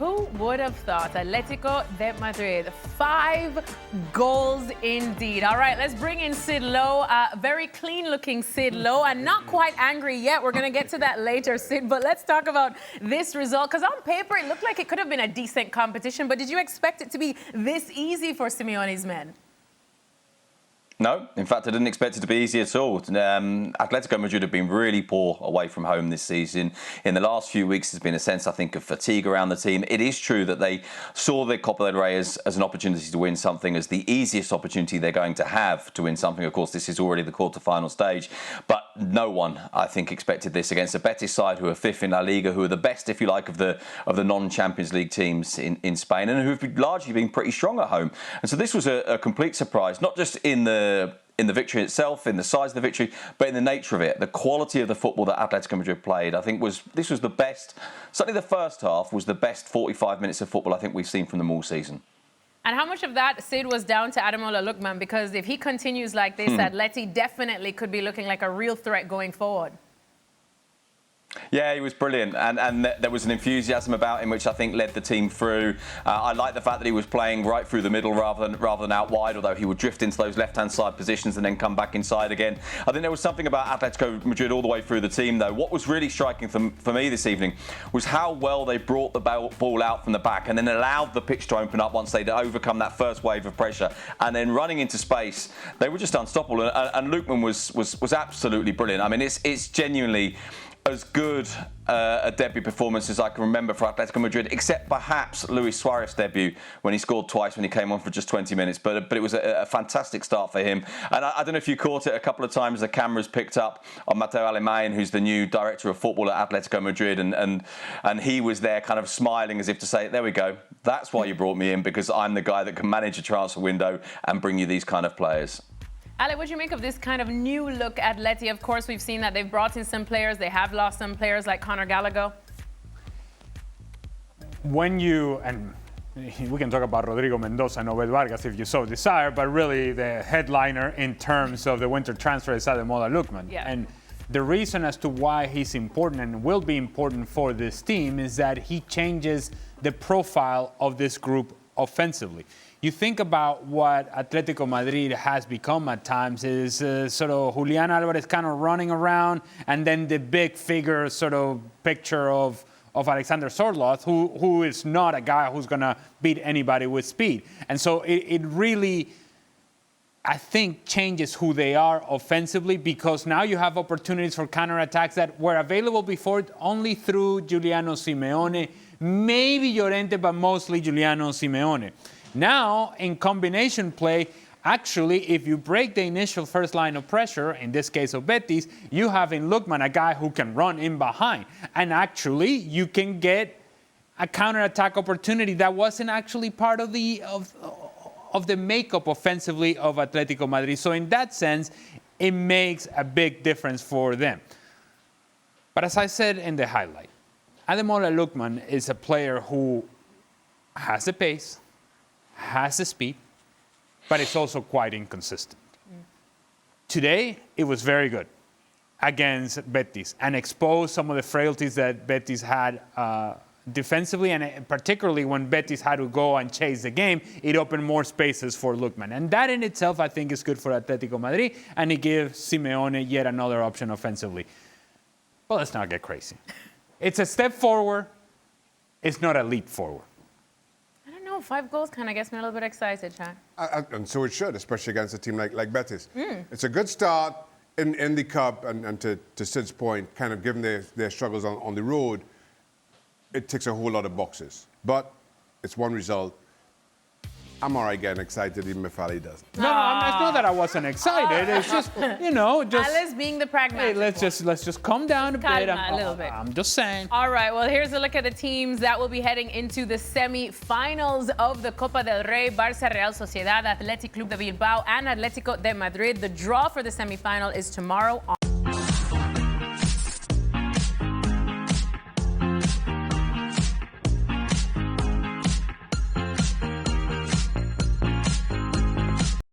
who would have thought? Atletico de Madrid, 5 goals indeed. All right, let's bring in Sid Lowe. Very clean-looking Sid Lowe, and not quite angry yet. We're going to get to that later, Sid. But let's talk about this result, because on paper, it looked like it could have been a decent competition. But did you expect it to be this easy for Simeone's men? No, in fact, I didn't expect it to be easy at all. Atletico Madrid have been really poor away from home this season. In the last few weeks, there's been a sense, I think, of fatigue around the team. It is true that they saw the Copa del Rey as an opportunity to win something, as the easiest opportunity they're going to have to win something. Of course, this is already the quarter-final stage. But no one, I think, expected this against a Betis side who are fifth in La Liga, who are the best, if you like, of the non-Champions League teams in Spain, and who have largely been pretty strong at home. And so this was a complete surprise, not just in the victory itself, in the size of the victory, but in the nature of it, the quality of the football that Atletico Madrid played. I think this was the best, certainly the first half was the best 45 minutes of football I think we've seen from them all season. And how much of that, Sid, was down to Ademola Lookman? Because if he continues like this, Atleti definitely could be looking like a real threat going forward. Yeah, he was brilliant, and there was an enthusiasm about him which I think led the team through. I like the fact that he was playing right through the middle rather than out wide, although he would drift into those left-hand side positions and then come back inside again. I think there was something about Atletico Madrid all the way through the team, though. What was really striking for me this evening was how well they brought the ball out from the back and then allowed the pitch to open up once they'd overcome that first wave of pressure. And then running into space, they were just unstoppable. And Lookman was absolutely brilliant. I mean, it's genuinely as good a debut performance as I can remember for Atletico Madrid, except perhaps Luis Suarez's debut when he scored twice when he came on for just 20 minutes. But it was a fantastic start for him. And I don't know if you caught it a couple of times. The cameras picked up on Mateo Alemán, who's the new director of football at Atletico Madrid, and he was there kind of smiling as if to say, there we go. That's why you brought me in, because I'm the guy that can manage a transfer window and bring you these kind of players. Ale, what do you make of this kind of new look Atleti? Of course, we've seen that they've brought in some players. They have lost some players like Conor Gallagher. And we can talk about Rodrigo Mendoza and Obed Vargas if you so desire, but really the headliner in terms of the winter transfer is Ademola Lookman. Yeah. And the reason as to why he's important and will be important for this team is that he changes the profile of this group offensively. You think about what Atletico Madrid has become at times is sort of Julián Álvarez kind of running around, and then the big figure sort of picture of Alexander Sorloth, who is not a guy who's going to beat anybody with speed. And so it really, I think, changes who they are offensively, because now you have opportunities for counterattacks that were available before only through Giuliano Simeone, maybe Llorente, but mostly Giuliano Simeone. Now, in combination play, actually, if you break the initial first line of pressure, in this case of Betis, you have in Lookman a guy who can run in behind. And actually, you can get a counterattack opportunity that wasn't actually part of the makeup offensively of Atletico Madrid. So in that sense, it makes a big difference for them. But as I said in the highlight, Ademola Lookman is a player who has the pace, has the speed, but it's also quite inconsistent. Today, it was very good against Betis and exposed some of the frailties that Betis had defensively, and particularly when Betis had to go and chase the game, it opened more spaces for Lookman. And that in itself, I think, is good for Atletico Madrid, and it gives Simeone yet another option offensively. But let's not get crazy. It's a step forward. It's not a leap forward. 5 goals kind of gets me a little bit excited, Shaka. And so it should, especially against a team like Betis. It's a good start in the Cup, and to Sid's point, kind of given their struggles on the road, it ticks a whole lot of boxes. But it's one result. I'm all right getting excited, even if Ali doesn't. No, it's not that I wasn't excited. It's just, Alice being the pragmatic. Hey, let's just calm down a bit. A little bit. I'm just saying. All right, well, here's a look at the teams that will be heading into the semi-finals of the Copa del Rey. Barça, Real Sociedad, Athletic Club de Bilbao, and Atletico de Madrid. The draw for the semi-final is tomorrow.